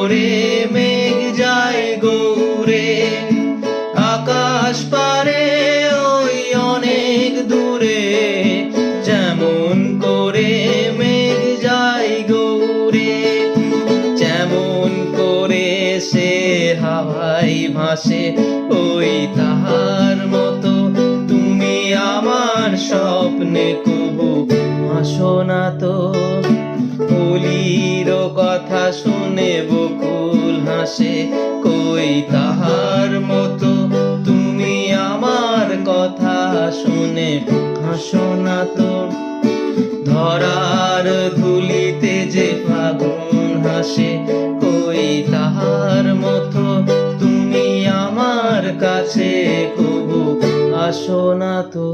করে মেঘ যায় গৌরে, আকাশ পারে ওই অনেক দূরে, যেমন করে মেঘ যায় গৌরে, যেমন করে সে হাওয়ায় ভাসে ওই তাহার মতো তুমি আমার স্বপ্নে কবু হাসো না তো। কলির কথা শুনে বকুল হাসে, কই তাহার মতো তুমি আমার কথা শুনে হাসো না তো। ধরার ধুলিতে যে ফাগুন হাসে, কই তাহার মতো তুমি আমার কাছে কবু আসো না তো।